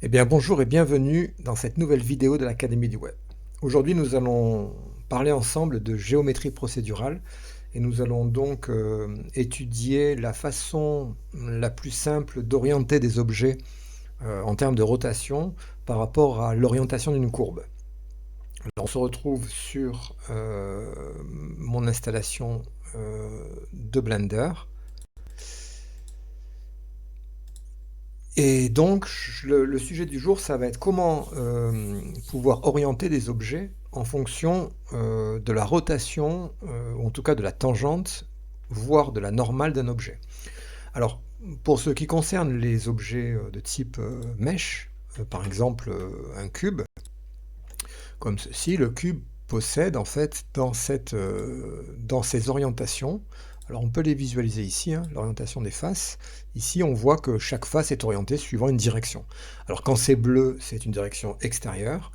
Eh bien bonjour et bienvenue dans cette nouvelle vidéo de l'Académie du Web. Aujourd'hui nous allons parler ensemble de géométrie procédurale et nous allons donc étudier la façon la plus simple d'orienter des objets en termes de rotation par rapport à l'orientation d'une courbe. Alors, on se retrouve sur mon installation de Blender. Et donc, le sujet du jour, ça va être comment pouvoir orienter des objets en fonction de la rotation, ou en tout cas de la tangente, voire de la normale d'un objet. Alors, pour ce qui concerne les objets de type mesh, par exemple un cube, comme ceci, le cube possède en fait dans ces orientations, alors on peut les visualiser ici, hein, l'orientation des faces. Ici on voit que chaque face est orientée suivant une direction. Alors quand c'est bleu, c'est une direction extérieure,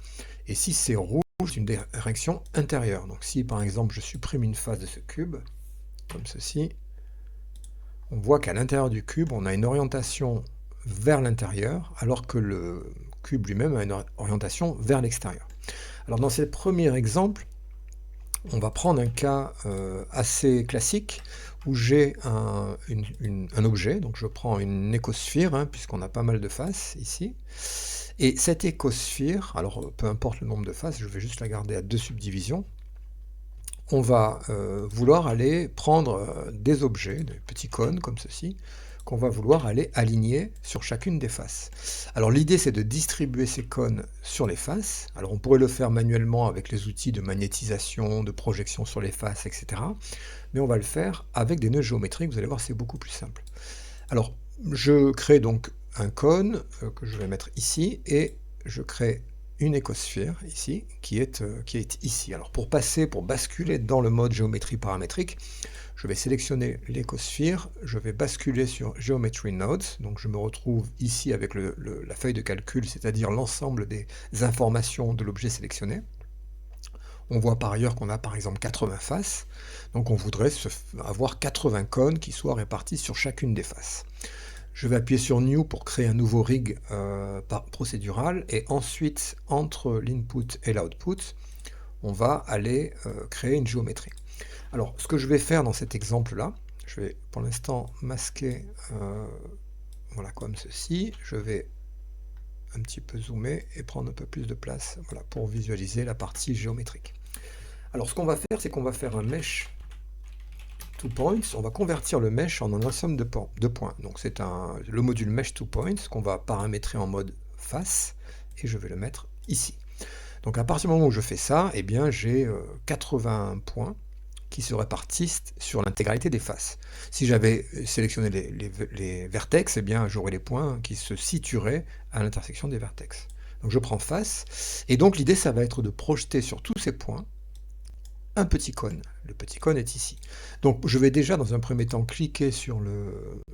et si c'est rouge, c'est une direction intérieure. Donc si par exemple je supprime une face de ce cube, comme ceci, on voit qu'à l'intérieur du cube, on a une orientation vers l'intérieur, alors que le cube lui-même a une orientation vers l'extérieur. Alors dans ce premier exemple, on va prendre un cas assez classique où j'ai un objet, donc je prends une écosphère, hein, puisqu'on a pas mal de faces ici, et cette écosphère, alors peu importe le nombre de faces, je vais juste la garder à deux subdivisions, on va vouloir aller prendre des objets, des petits cônes comme ceci, qu'on va vouloir aller aligner sur chacune des faces. Alors l'idée c'est de distribuer ces cônes sur les faces. Alors on pourrait le faire manuellement avec les outils de magnétisation, de projection sur les faces, etc. Mais on va le faire avec des nœuds géométriques, vous allez voir c'est beaucoup plus simple. Alors je crée donc un cône que je vais mettre ici et je crée une écosphère ici qui est ici. Alors pour basculer dans le mode géométrie paramétrique, je vais sélectionner l'écosphère, je vais basculer sur Geometry Nodes, donc je me retrouve ici avec la feuille de calcul, c'est-à-dire l'ensemble des informations de l'objet sélectionné. On voit par ailleurs qu'on a par exemple 80 faces, donc on voudrait avoir 80 cônes qui soient répartis sur chacune des faces. Je vais appuyer sur New pour créer un nouveau rig procédural, et ensuite, entre l'input et l'output, on va aller créer une géométrie. Alors, ce que je vais faire dans cet exemple-là, je vais pour l'instant masquer, voilà, comme ceci. Je vais un petit peu zoomer et prendre un peu plus de place, voilà, pour visualiser la partie géométrique. Alors, ce qu'on va faire, c'est qu'on va faire un mesh to points. On va convertir le mesh en un ensemble de points. Donc, c'est le module mesh to points qu'on va paramétrer en mode face, et je vais le mettre ici. Donc, à partir du moment où je fais ça, eh bien, j'ai 80 points qui se répartissent sur l'intégralité des faces. Si j'avais sélectionné les vertex, eh bien j'aurais les points qui se situeraient à l'intersection des vertex. Donc je prends face, et donc l'idée ça va être de projeter sur tous ces points un petit cône. Le petit cône est ici. Donc je vais déjà dans un premier temps cliquer sur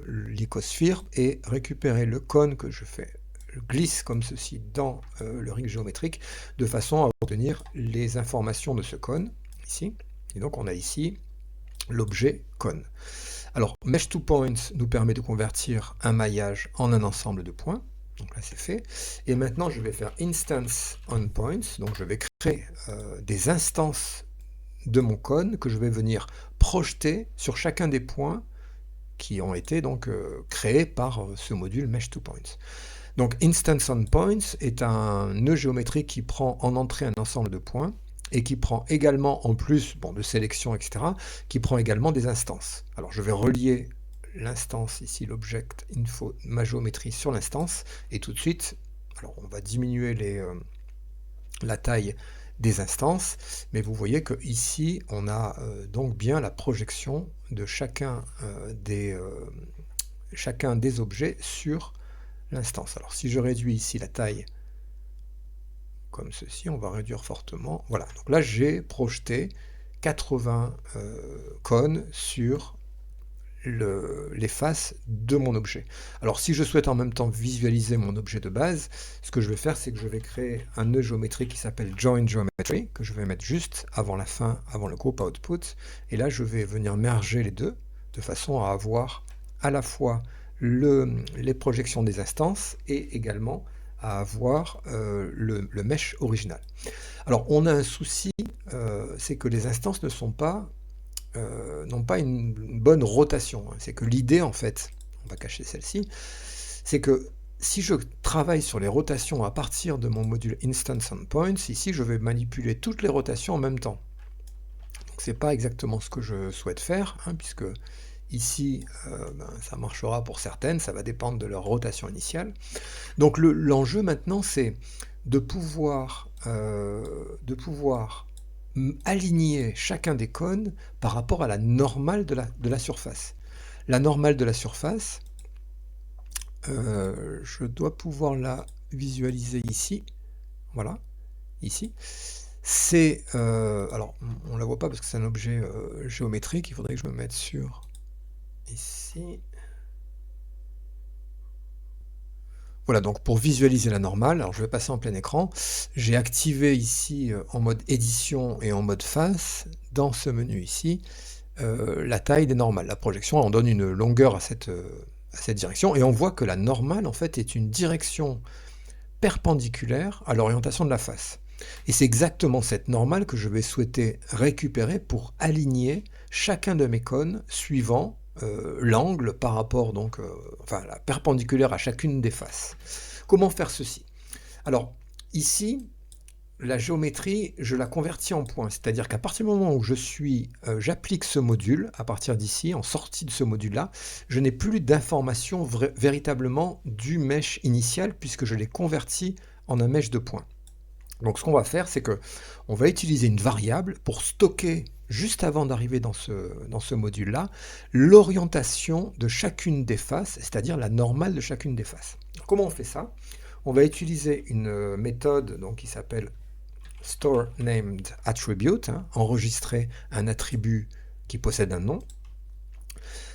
l'icosphère et récupérer le cône que je glisse comme ceci dans le rig géométrique, de façon à obtenir les informations de ce cône, ici. Et donc on a ici l'objet cône. Alors, Mesh to Points nous permet de convertir un maillage en un ensemble de points. Donc là, c'est fait. Et maintenant, je vais faire Instance on Points. Donc, je vais créer des instances de mon cône que je vais venir projeter sur chacun des points qui ont été donc créés par ce module Mesh to Points. Donc, Instance on Points est un nœud géométrique qui prend en entrée un ensemble de points et qui prend également, en plus de sélection, etc., qui prend également des instances. Alors je vais relier l'instance ici, l'object info, ma géométrie sur l'instance, et tout de suite, alors on va diminuer la taille des instances, mais vous voyez que ici on a donc bien la projection de chacun des objets sur l'instance. Alors si je réduis ici la taille comme ceci, on va réduire fortement. Voilà, donc là j'ai projeté 80 cônes sur les faces de mon objet. Alors si je souhaite en même temps visualiser mon objet de base, ce que je vais faire, c'est que je vais créer un nœud géométrique qui s'appelle Join Geometry, que je vais mettre juste avant la fin, avant le groupe Output, et là je vais venir merger les deux, de façon à avoir à la fois les projections des instances et également à avoir le mesh original. Alors, on a un souci, c'est que les instances n'ont pas une bonne rotation, hein. C'est que l'idée, en fait, on va cacher celle-ci, c'est que si je travaille sur les rotations à partir de mon module Instance Endpoints, ici, je vais manipuler toutes les rotations en même temps. Donc, c'est pas exactement ce que je souhaite faire, hein, puisque ici, ça marchera pour certaines, ça va dépendre de leur rotation initiale. Donc, l'enjeu maintenant, c'est de pouvoir aligner chacun des cônes par rapport à la normale de la surface. La normale de la surface, je dois pouvoir la visualiser ici. Voilà, ici. C'est, alors, on ne la voit pas parce que c'est un objet géométrique. Il faudrait que je me mette sur ici. Voilà, donc pour visualiser la normale, alors je vais passer en plein écran. J'ai activé ici en mode édition et en mode face, dans ce menu ici, la taille des normales. La projection, on donne une longueur à cette direction, et on voit que la normale, en fait, est une direction perpendiculaire à l'orientation de la face. Et c'est exactement cette normale que je vais souhaiter récupérer pour aligner chacun de mes cônes suivant l'angle par rapport, donc, enfin, la perpendiculaire à chacune des faces. Comment faire ceci? Alors, ici, la géométrie, je la convertis en points, c'est-à-dire qu'à partir du moment où j'applique ce module, à partir d'ici, en sortie de ce module-là, je n'ai plus d'informations véritablement du mesh initial, puisque je l'ai converti en un mesh de points. Donc ce qu'on va faire, c'est que on va utiliser une variable pour stocker, juste avant d'arriver dans ce module-là, l'orientation de chacune des faces, c'est-à-dire la normale de chacune des faces. Comment on fait ça? On va utiliser une méthode donc, qui s'appelle storeNamedAttribute, hein, enregistrer un attribut qui possède un nom.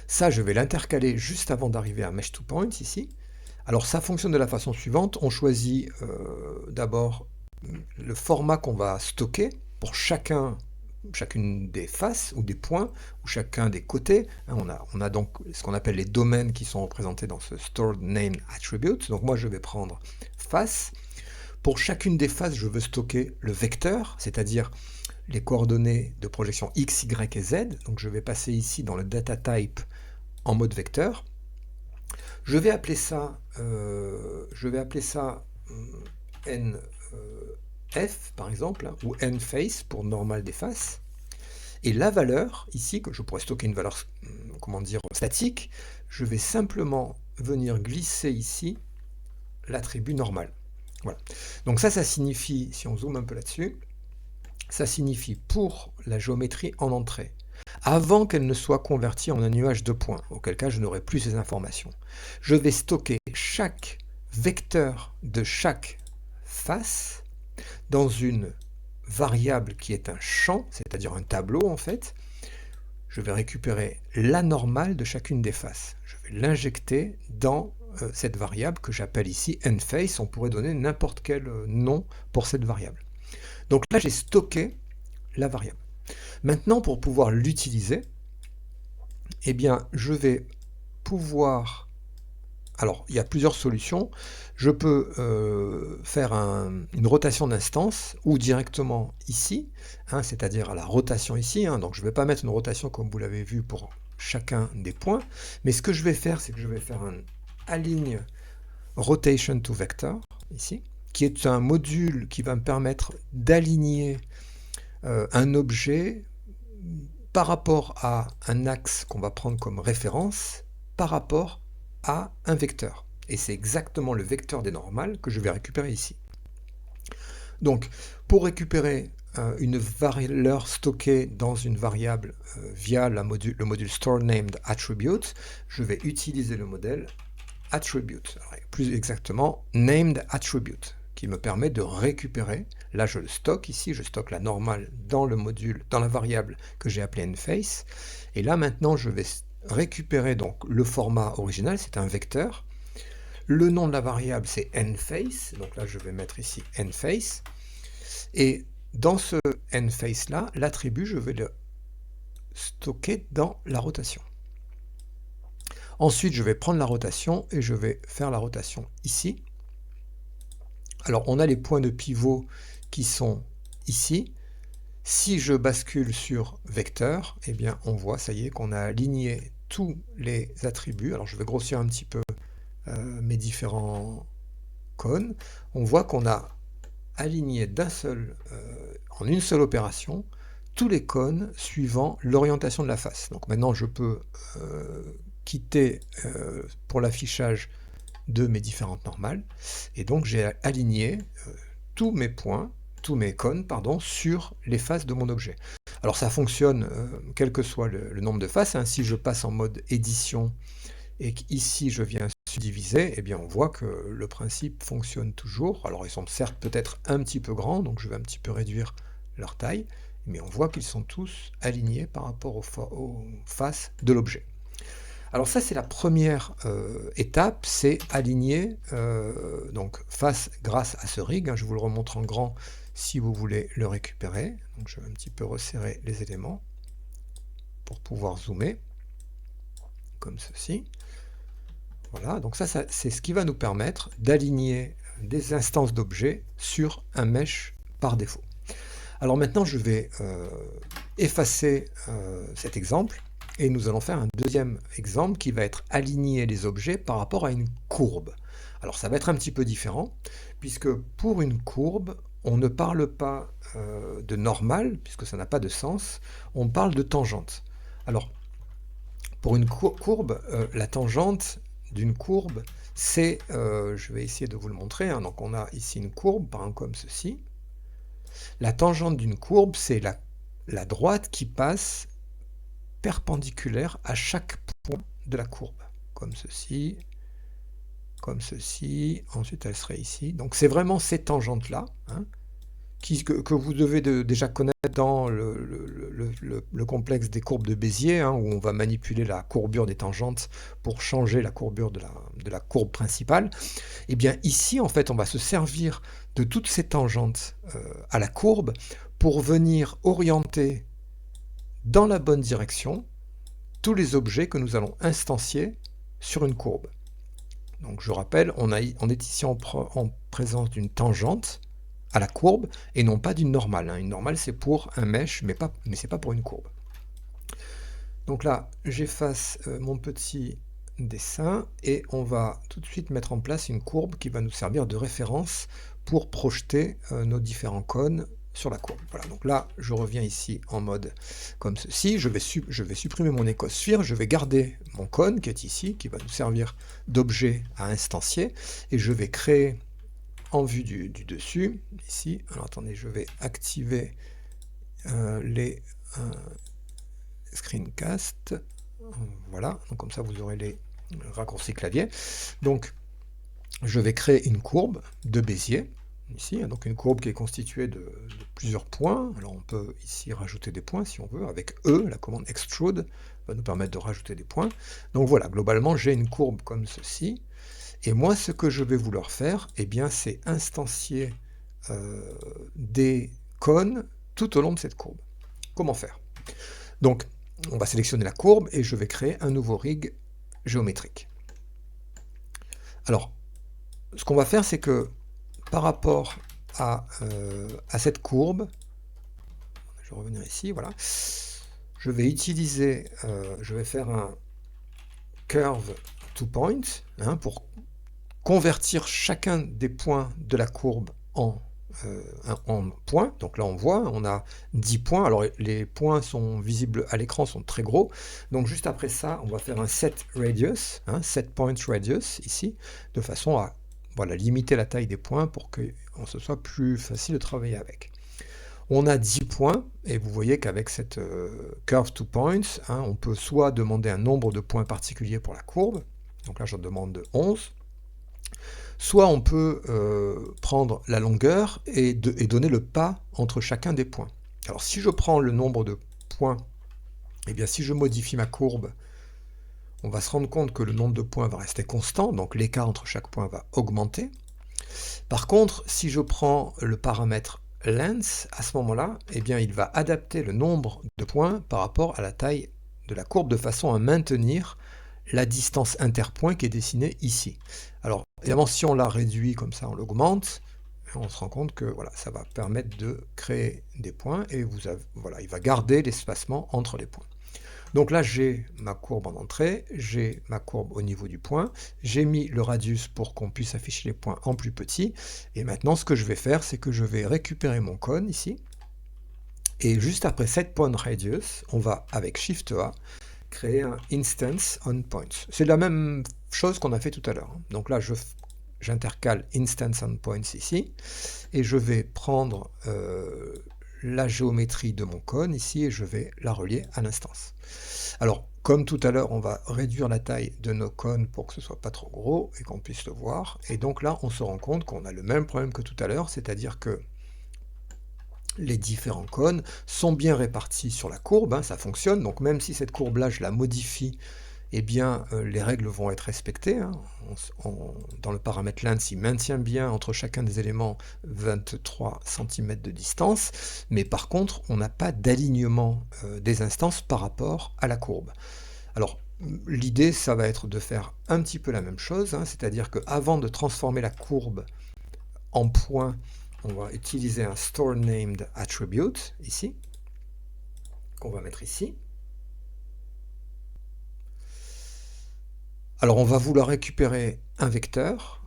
Ça, je vais l'intercaler juste avant d'arriver à mesh2points ici. Alors ça fonctionne de la façon suivante. On choisit d'abord le format qu'on va stocker pour chacune des faces ou des points ou chacun des côtés. On a donc ce qu'on appelle les domaines qui sont représentés dans ce storeNamedAttribute. Donc moi je vais prendre face. Pour chacune des faces, je veux stocker le vecteur, c'est-à-dire les coordonnées de projection x, y et z. Donc je vais passer ici dans le data type en mode vecteur. Je vais appeler ça nf par exemple, hein, ou nface pour normal des faces. Et la valeur ici, que je pourrais stocker une valeur statique, je vais simplement venir glisser ici l'attribut normal. Voilà. Donc ça signifie, si on zoome un peu là-dessus, ça signifie pour la géométrie en entrée, avant qu'elle ne soit convertie en un nuage de points, auquel cas je n'aurai plus ces informations. Je vais stocker chaque vecteur de chaque face dans une variable qui est un champ, c'est-à-dire un tableau en fait. Je vais récupérer la normale de chacune des faces. Je vais l'injecter dans cette variable que j'appelle ici nface. On pourrait donner n'importe quel nom pour cette variable. Donc là, j'ai stocké la variable. Maintenant, pour pouvoir l'utiliser, eh bien, je vais pouvoir... Alors, il y a plusieurs solutions. Je peux faire une rotation d'instance ou directement ici, hein, c'est-à-dire à la rotation ici. Hein, donc, je ne vais pas mettre une rotation comme vous l'avez vu pour chacun des points. Mais ce que je vais faire, c'est que je vais faire un align rotation to vector, ici, qui est un module qui va me permettre d'aligner un objet par rapport à un axe qu'on va prendre comme référence, par rapport à un vecteur. Et c'est exactement le vecteur des normales que je vais récupérer ici. Donc, pour récupérer une valeur stockée dans une variable via le module storeNamedAttribute, je vais utiliser le modèle attribute, plus exactement namedAttribute, qui me permet de récupérer, là je le stocke ici, je stocke la normale dans le module, dans la variable que j'ai appelée nface, et là maintenant je vais récupérer donc le format original, c'est un vecteur, le nom de la variable c'est nface, donc là je vais mettre ici nface, et dans ce nface là, l'attribut je vais le stocker dans la rotation. Ensuite, je vais prendre la rotation et je vais faire la rotation ici. Alors, on a les points de pivot qui sont ici. Si je bascule sur vecteur, eh bien, on voit, ça y est, qu'on a aligné tous les attributs. Alors, je vais grossir un petit peu mes différents cônes. On voit qu'on a aligné en une seule opération tous les cônes suivant l'orientation de la face. Donc maintenant, je peux quitter pour l'affichage de mes différentes normales. Et donc, j'ai aligné tous mes points, tous mes cônes, pardon, sur les faces de mon objet. Alors, ça fonctionne quel que soit le nombre de faces. Hein. Si je passe en mode édition et qu'ici, je viens subdiviser, eh bien, on voit que le principe fonctionne toujours. Alors, ils sont certes peut-être un petit peu grands, donc je vais un petit peu réduire leur taille, mais on voit qu'ils sont tous alignés par rapport aux faces de l'objet. Alors ça, c'est la première étape, c'est aligner donc face grâce à ce rig. Hein, je vous le remontre en grand si vous voulez le récupérer. Donc je vais un petit peu resserrer les éléments pour pouvoir zoomer, comme ceci. Voilà, donc ça c'est ce qui va nous permettre d'aligner des instances d'objets sur un mesh par défaut. Alors maintenant, je vais effacer cet exemple. Et nous allons faire un deuxième exemple qui va être aligner les objets par rapport à une courbe. Alors ça va être un petit peu différent, puisque pour une courbe, on ne parle pas de normale, puisque ça n'a pas de sens, on parle de tangente. Alors, pour une courbe, la tangente d'une courbe, c'est, je vais essayer de vous le montrer, hein, donc on a ici une courbe, par exemple comme ceci. La tangente d'une courbe, c'est la droite qui passe perpendiculaire à chaque point de la courbe, comme ceci, ensuite elle serait ici. Donc c'est vraiment ces tangentes-là hein, que vous devez déjà connaître dans le complexe des courbes de Bézier, hein, où on va manipuler la courbure des tangentes pour changer la courbure de la courbe principale. Et bien ici, en fait, on va se servir de toutes ces tangentes à la courbe pour venir orienter dans la bonne direction tous les objets que nous allons instancier sur une courbe. Donc je rappelle, on est ici en présence d'une tangente à la courbe et non pas d'une normale. Hein. Une normale c'est pour un mesh, mais c'est pas pour une courbe. Donc là, j'efface mon petit dessin et on va tout de suite mettre en place une courbe qui va nous servir de référence pour projeter nos différents cônes sur la courbe. Voilà, donc là, je reviens ici en mode comme ceci. Je vais supprimer mon écosphère, je vais garder mon cône qui est ici, qui va nous servir d'objet à instancier, et je vais créer en vue du dessus, ici. Alors attendez, je vais activer les screencasts. Voilà, donc comme ça vous aurez les raccourcis clavier. Donc, je vais créer une courbe de Bézier. Ici, donc une courbe qui est constituée de plusieurs points. Alors on peut ici rajouter des points si on veut, avec E, la commande extrude va nous permettre de rajouter des points. Donc voilà, globalement j'ai une courbe comme ceci, et moi ce que je vais vouloir faire, eh bien c'est instancier des cônes tout au long de cette courbe. Comment faire? Donc on va sélectionner la courbe et je vais créer un nouveau rig géométrique. Alors, ce qu'on va faire, c'est que par rapport à cette courbe, je vais revenir ici, voilà, je vais utiliser, je vais faire un curve to point hein, pour convertir chacun des points de la courbe en points. Donc là on voit, on a 10 points, alors les points sont visibles à l'écran, sont très gros, donc juste après ça on va faire un set radius, hein, set point radius ici, de façon à voilà, limiter la taille des points pour que ce soit plus facile de travailler avec. On a 10 points, et vous voyez qu'avec cette curve to points, hein, on peut soit demander un nombre de points particulier pour la courbe, donc là je demande 11, soit on peut prendre la longueur et donner le pas entre chacun des points. Alors si je prends le nombre de points, et bien si je modifie ma courbe, on va se rendre compte que le nombre de points va rester constant, donc l'écart entre chaque point va augmenter. Par contre, si je prends le paramètre length, à ce moment-là, eh bien, il va adapter le nombre de points par rapport à la taille de la courbe de façon à maintenir la distance interpoint qui est dessinée ici. Alors, évidemment, si on la réduit comme ça, on l'augmente, On se rend compte que voilà, ça va permettre de créer des points et voilà, il va garder l'espacement entre les points. Donc là, j'ai ma courbe en entrée, j'ai ma courbe au niveau du point, j'ai mis le radius pour qu'on puisse afficher les points en plus petit, et maintenant ce que je vais faire, c'est que je vais récupérer mon cône ici, et juste après set point radius, on va avec Shift A créer un instance on point. C'est la même chose qu'on a fait tout à l'heure. Donc là, j'intercale instance on points ici, et je vais prendre la géométrie de mon cône ici, et je vais la relier à l'instance. Alors, comme tout à l'heure, on va réduire la taille de nos cônes pour que ce soit pas trop gros et qu'on puisse le voir. Et donc là, on se rend compte qu'on a le même problème que tout à l'heure, c'est-à-dire que les différents cônes sont bien répartis sur la courbe, hein, ça fonctionne. Donc même si cette courbe-là, je la modifie, eh bien, les règles vont être respectées. Hein. Dans le paramètre length, il maintient bien entre chacun des éléments 23 cm de distance, mais par contre, on n'a pas d'alignement des instances par rapport à la courbe. Alors, l'idée, ça va être de faire un petit peu la même chose, hein, c'est-à-dire qu'avant de transformer la courbe en point, on va utiliser un store named attribute, ici, qu'on va mettre ici. Alors on va vouloir récupérer un vecteur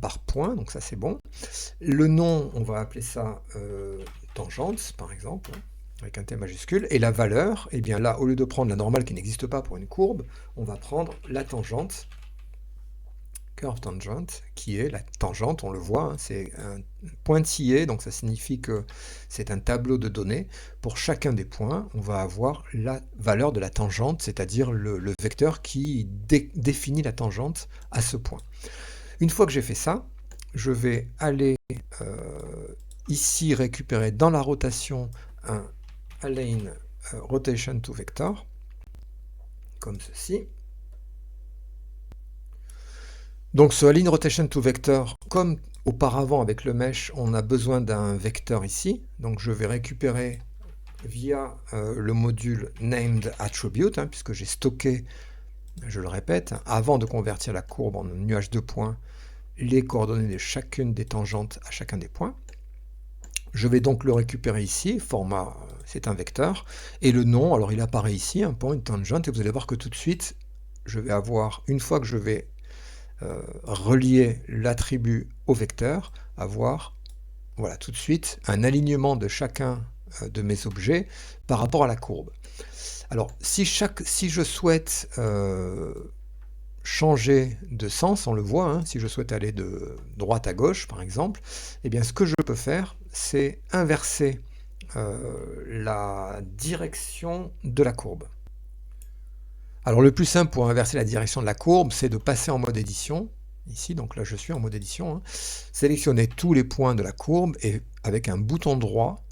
par point, donc ça c'est bon. Le nom, on va appeler ça tangente, par exemple, avec un T majuscule. Et la valeur, eh bien là, au lieu de prendre la normale qui n'existe pas pour une courbe, on va prendre la tangente, curve tangent, qui est la tangente, on le voit, hein, c'est un pointillé, donc ça signifie que c'est un tableau de données. Pour chacun des points, on va avoir la valeur de la tangente, c'est-à-dire le vecteur qui définit la tangente à ce point. Une fois que j'ai fait ça, je vais aller ici récupérer dans la rotation un align rotation to vector, comme ceci. Donc ce align rotation to vector, comme auparavant avec le mesh, on a besoin d'un vecteur ici. Donc je vais récupérer via le module named attribute, hein, puisque j'ai stocké, je le répète, avant de convertir la courbe en un nuage de points, les coordonnées de chacune des tangentes à chacun des points. Je vais donc le récupérer ici, format, c'est un vecteur, et le nom, alors il apparaît ici, un point, une tangente, et vous allez voir que tout de suite, je vais avoir, une fois que je vais relier l'attribut au vecteur, avoir, voilà, tout de suite, un alignement de chacun de mes objets par rapport à la courbe. Alors, si je souhaite changer de sens, on le voit, hein, si je souhaite aller de droite à gauche, par exemple, eh bien, ce que je peux faire, c'est inverser la direction de la courbe. Alors, le plus simple pour inverser la direction de la courbe, c'est de passer en mode édition. Ici, donc là, je suis en mode édition. Hein. Sélectionner tous les points de la courbe et avec un bouton droit,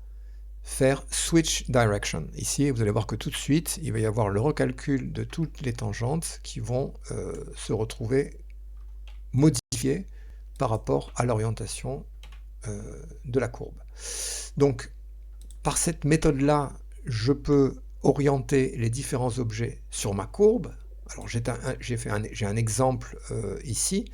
faire Switch Direction. Ici, vous allez voir que tout de suite, il va y avoir le recalcul de toutes les tangentes qui vont se retrouver modifiées par rapport à l'orientation de la courbe. Donc, par cette méthode-là, je peux orienter les différents objets sur ma courbe. Alors, j'ai un exemple ici.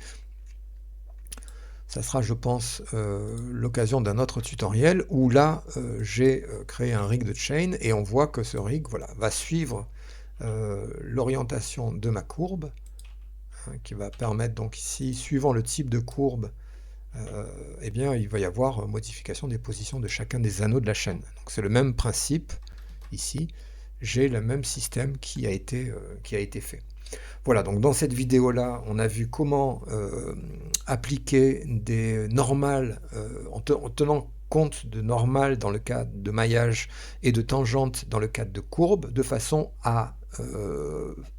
Ça sera, je pense, l'occasion d'un autre tutoriel où là, j'ai créé un rig de chain et on voit que ce rig voilà, va suivre l'orientation de ma courbe, hein, qui va permettre donc ici, suivant le type de courbe, eh bien, il va y avoir modification des positions de chacun des anneaux de la chaîne. Donc c'est le même principe ici, j'ai le même système qui a été fait. Voilà, donc dans cette vidéo-là, on a vu comment appliquer des normales en tenant compte de normales dans le cas de maillage et de tangentes dans le cadre de courbes, de façon à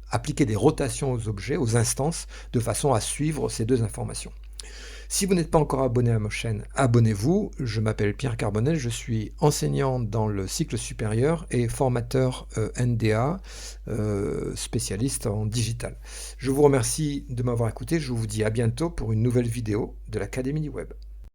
appliquer des rotations aux objets, aux instances, de façon à suivre ces deux informations. Si vous n'êtes pas encore abonné à ma chaîne, abonnez-vous. Je m'appelle Pierre Carbonel, je suis enseignant dans le cycle supérieur et formateur NDA, spécialiste en digital. Je vous remercie de m'avoir écouté, je vous dis à bientôt pour une nouvelle vidéo de l'Académie du Web.